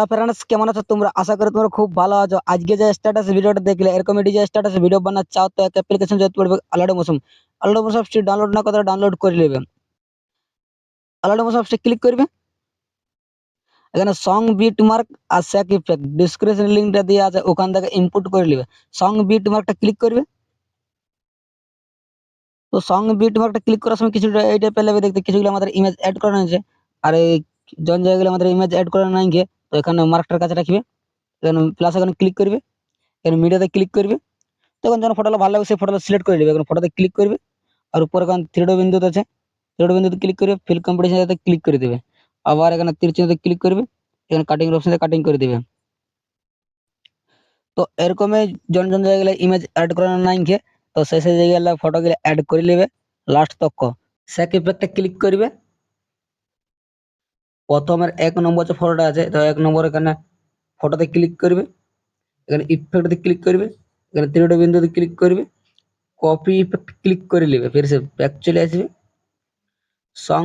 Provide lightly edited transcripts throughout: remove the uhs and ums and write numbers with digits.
Hello friends, কেমন আছো তোমরা? আশা করি তোমরা খুব ভালো আছো। আজকে যে স্ট্যাটাস ভিডিওটা দেখলে, এরকম যে স্ট্যাটাস ভিডিও বানাতে চাও তো এক অ্যাপ্লিকেশন যেতে পড়বে, আলাদা মোশন। আলাদা মোশন অ্যাপসটি ডাউনলোড না করে ডাউনলোড করে নেবে। আলাদা মোশন অ্যাপসটি ক্লিক করবে। এখানে সং বিট মার্ক আর স্যাক ইফেক্ট ডিসক্রিপশন লিঙ্কটা দিয়ে আছে, ওখান থেকে ইনপুট করে নেবে। সং বিট মার্কটা ক্লিক করবে। তো সং বিট মার্কটা ক্লিক করার সময় কিছুটা এই টাইপের লাগবে দেখতে, কিছুগুলো আমাদের ইমেজ অ্যাড করা হয়েছে। আর এই জন জায়গাগুলো আমাদের ইমেজ অ্যাড করা নাই গিয়ে, তো এখানে মার্কটার কাছে রাখবে। এখানে প্লাস এখানে ক্লিক করবে, এখানে মিডিয়াতে ক্লিক করবে। তখন যখন ফটোটা ভালো লাগবে সেই ফটোটা সিলেক্ট করে নেবে। এখন ফটোতে ক্লিক করবে, আর উপর এখানে থ্রিডো বিন্দুতে আছে, থ্রিডো বিন্দুতে ক্লিক করে ফিল কম্পিটিশনে ক্লিক করে দেবে। আবার এখানে তীর চিহ্নতে ক্লিক করবে, এখানে কাটিং অপশনে কাটিং করে দিবে। তো এরকমই জন জন জায়গায় ইমেজ অ্যাড করানো নাই কে, তো সেই সেই জায়গায় ফটোগুলো অ্যাড করে নেবে লাস্ট তক। স্যাক ইফেক্টে ক্লিক করবে। প্রথমের 1 নম্বর যে ফটোটা আছে, তো 1 নম্বর এখানে ফটোতে ক্লিক করবে, এখানে ইফেক্টতে ক্লিক করবে, এখানে থ্রিডো বিন্দুতে ক্লিক করবে, কপি ইফেক্ট ক্লিক করে নেবে। ফির সে ব্যাক চলে আসবে। সং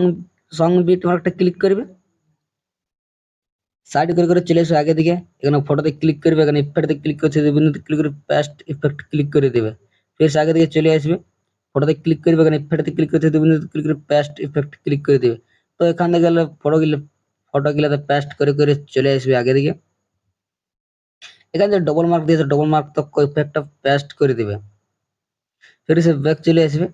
সং বিট মার্কটা ক্লিক করবে, সাইড করে করে চলে আসবে আগে দিকে। এখানে ফটোতে ক্লিক করবে, এখানে ইফেক্টে ক্লিক করছে, বিন্দুতে ক্লিক করে পেস্ট ইফেক্ট ক্লিক করে দেবে। ফির সে আগে দিকে চলে আসবে, ফটোতে ক্লিক করবে, এখানে ইফেক্টে ক্লিক করছে, বিন্দুতে ক্লিক করে পেস্ট ইফেক্ট ক্লিক করে দেবে। তো এখান থেকে গেলে ফটোগুলোতে পেস্ট করে করে চলে আসবে আগে দিকে। এখানে যে ডবল মার্ক দিয়েছে, ডবল মার্ক তো ইফেক্টটা পেস্ট করে দিবে। ফির সে ব্যাক চলে আসবে,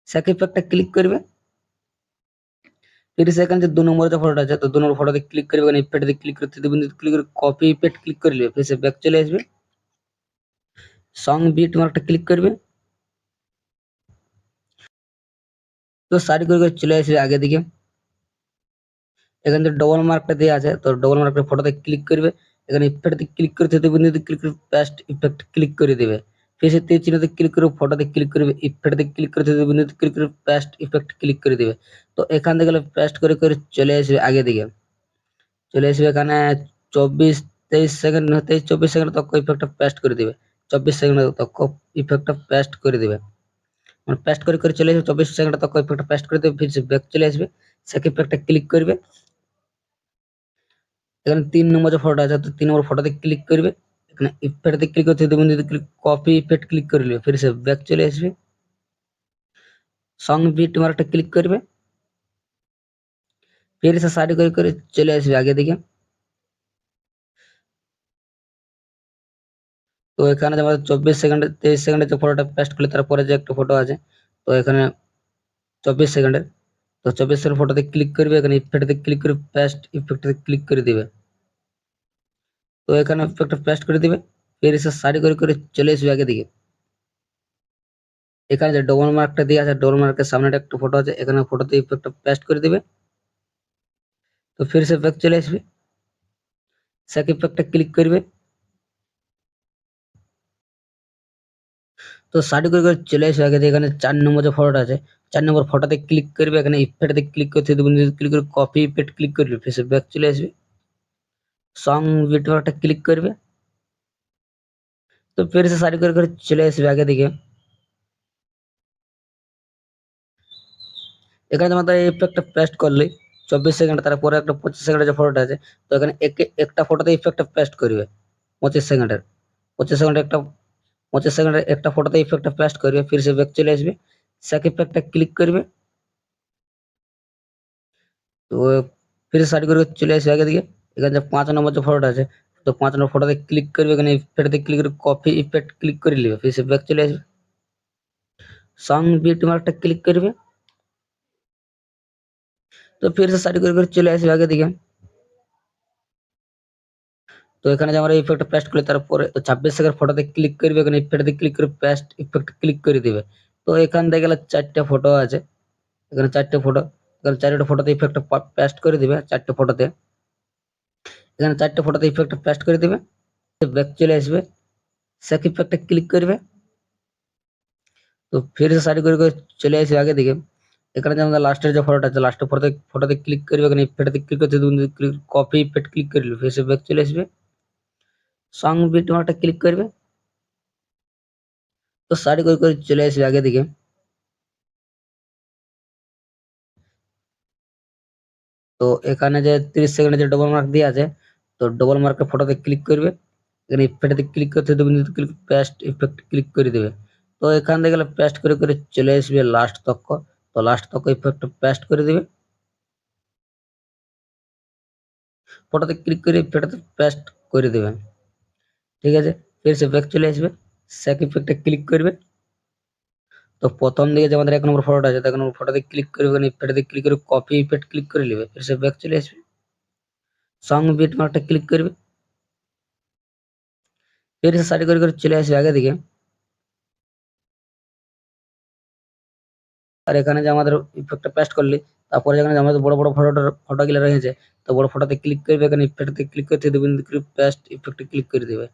সেক ইফেক্টটা ক্লিক করবে। फिर सेकंड जो 2 नंबर जो ফটোটা আছে, তো 2 নম্বর ফটোতে ক্লিক করবে, এখানে ইফেক্টে ক্লিক করতে দিবেন, ক্লিক করে কপি ইফেক্ট ক্লিক করে নেবে। ফির সে ব্যাক চলে আসবে, সং বিট মার্কটা ক্লিক করবে। তো সাইড করে করে চলে আসবে আগে দিকে। এখানে যে ডবল মার্কটা দেওয়া আছে, তো ডবল মার্কের ফটোতে ক্লিক করবে, এখানে ইফেক্টে ক্লিক করতে দিবেন, ক্লিক করে পেস্ট ইফেক্ট ক্লিক করে দেবে। ফির সে তীর চিহ্নতে ক্লিক করে ফটোতে ক্লিক করবে, ইফেক্টে ক্লিক করতে দিবেন, ক্লিক করে পেস্ট ইফেক্ট ক্লিক করে দেবে। তো এখান থেকে পেস্ট করে করে চলে আসবে আগে দিকে। চলে আসবে এখানে 24-23 সেকেন্ড, 23-24 সেকেন্ড তক ইফেক্টটা পেস্ট করে দিবে। 24 সেকেন্ড তক ইফেক্টটা পেস্ট করে দিবে। মানে পেস্ট করে করে চলে আসবে, 24 সেকেন্ড তক ইফেক্টটা পেস্ট করে দেবে। ফির ব্যাক চলে আসবে, সেক ইফেক্টটা ক্লিক করবে। এখানে 3 নম্বর যে ফটোটা আছে, তো 3 নম্বর ফটোতে ক্লিক করবে, এখানে ইফেক্টে ক্লিক করতে দেবেন, যদি ক্লিক কপি ইফেক্ট ক্লিক করে নেবে। ফির ব্যাক চলে আসবে, সং বিট মার্কটা ক্লিক করবে। ফির সাইড করে করে চলে আসবে আগে দিকে। তো এখানে যে আমাদের 24 সেকেন্ডে 23 সেকেন্ডে যে ফটোটা পেস্ট করলে তারপরে যে একটা ফটো আছে, তো এখানে 24 সেকেন্ডের, তো 24 সেকেন্ড ফটোতে ক্লিক করবে, এখানে ইফেক্টে ক্লিক করে পেস্ট ইফেক্টে ক্লিক করে দিবে। তো এখানে ইফেক্টটা পেস্ট করে দিবে। ফির এসে সাইড করে করে চলে আসবে আগে দিকে। এখানে যে ডবল মার্কটা দিয়ে আছে, ডবল মার্কের সামনে একটা ফটো আছে, এখানে ফটোতে ইফেক্টটা পেস্ট করে দিবে। তো ফির সে ব্যাক চলে আসবে, সেক ইফেক্টটা ক্লিক করবে। তো সাইড করে করে চলে আসবে আগে দিয়ে। এখানে 4 নম্বর যে ফটোটা আছে, 4 নম্বর ফটোতে ক্লিক করবে, এখানে ইফেক্টে ক্লিক করতে দেবেন, ক্লিক করে কপি ইফেক্ট ক্লিক করবে। ফির সে ব্যাক চলে আসবে, সং ভিডিওটা ক্লিক করবে। তো फिर से साइड করে করে চলে আসবে আগে দিকে। এখানে তোমাদের এই ইফেক্টটা পেস্ট করলে 24 সেকেন্ড, তারপরে একটা 25 সেকেন্ডের যে ফটোটা আছে, তো এখানে একটা ফটোতে ইফেক্টটা পেস্ট করবে 25 সেকেন্ডের। 25 সেকেন্ডের একটা 25 সেকেন্ডের একটা ফটোতে ইফেক্টটা পেস্ট করবে। ফির সে ব্যাক চলে আসবে, সেক ইফেক্টটা ক্লিক করবে। তো फिर से साइड করে করে চলে আসবে আগে দিকে। এখানে যে 5 নম্বর যে ফটোটা আছে, তো 5 নম্বর ফটোতে ক্লিক করবে, এখানে ইফেক্টে ক্লিক করে কপি ইফেক্ট ক্লিক করে নেবে। ফির সে ব্যাক চলে আসবে, সং বিট মার্কটা ক্লিক করবে। তো फिर से साइड করে করে চলে আসবে আগে দিকে। তো এখানে যে আমরা ইফেক্টটা পেস্ট করলে তারপরে 26 সেকেন্ড ফটোতে ক্লিক করবে, এখানে ইফেক্টে ক্লিক করে পেস্ট ইফেক্ট ক্লিক করে দিবে। তো এখান থেকে গেলে 4টে ফটো আছে, এখানে 4টে ফটো, এখানে 4টে ফটোতে ইফেক্টটা পেস্ট করে দিবে। 4টে ফটোতে, এখানে 4টে ফটোতে ইফেক্টটা পেস্ট করে দিবে। ব্যাক চলে আসবে, সেক ইফেক্টে ক্লিক করবে। তো ফির সে সাইড করে করে চলে আসবে আগে দিকে। এখানে যে আমাদের লাস্টের যে ফটোটা আছে, লাস্টের ফটোতে ক্লিক করবে, এখানে ইফেক্টে ক্লিক করতে কপি ইফেক্ট ক্লিক করবে। ফির সে ব্যাক চলে আসবে, সং বিট মার্কটা ক্লিক করবে। তো সাইড করে করে চলে আসবে আগে দিকে। তো এখানে যে 30 সেকেন্ডে যে ডবল মার্ক দিয়ে আছে, তো ডবল মার্কের ফটোতে ক্লিক করবে, এখানে ইফেক্টে ক্লিক করতে দেবে, ক্লিক পেস্ট ইফেক্ট ক্লিক করে দেবে। তো এখান থেকে গেলে পেস্ট করে করে চলে আসবে লাস্ট তক। তো লাস্ট তক ইফেক্ট পেস্ট করে দেবে, ফটোতে ক্লিক করে ইফেক্টে পেস্ট করে দেবে। ঠিক আছে, ফির সে ব্যাক চলে আসবে, সেক ইফেক্টে ক্লিক করবে। তো প্রথম দিকে যে আমাদের 1 নম্বর ফটোটা আছে, 1 নম্বর ফটোতে ক্লিক করবে, এখানে ইফেক্টে ক্লিক করে কপি ইফেক্ট ক্লিক করে নেবে, ফির সে ব্যাক চলে আসবে, সং বিট মার্কটা ক্লিক করবে, ফির সে সারি করে করে চলে আসবে আগে দিকে। আর এখানে যে আমাদের ইফেক্টটা পেস্ট করলি, তারপরে যেখানে আমাদের বড় বড় ফটোগুলো রয়েছে, তো বড় ফটোতে ক্লিক করবে, এখানে ইফেক্টে ক্লিক করতে দেবে, পেস্ট ইফেক্টে ক্লিক করে দেবে।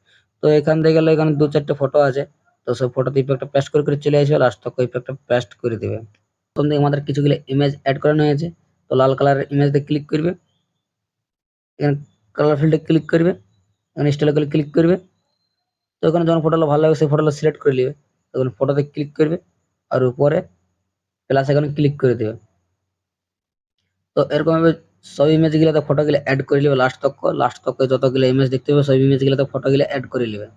তো এখান থেকে গেলে এখানে 2-4টে ফটো আছে, তো সব ফটোতে ইফেক্টটা পেস্ট করে করে চলে আসবে, লাস্ট তক ইফেক্টটা পেস্ট করে দেবে। প্রথম দিকে আমাদের কিছুগুলো ইমেজ অ্যাড করানো হয়েছে, তো লাল কালারের ইমেজতে ক্লিক করবে, এখানে কালার ফিল্ডে ক্লিক করবে, এখানে স্টাইল করে ক্লিক করবে। তো এখানে যখন ফটোগুলো ভালো লাগে সেই ফটোগুলো সিলেক্ট করে নেবে, তখন ফটোতে ক্লিক করবে, আর উপরে প্লাস এখানে ক্লিক করে দেবে। তো এরকম ভাবে সব ইমেজ গুলাতে ফটো গুলো অ্যাড করে নেবে লাস্ট তক যতগুলো ইমেজ দেখতে হবে সব ইমেজ গুলাতে ফটো গুলো অ্যাড করে নেবে।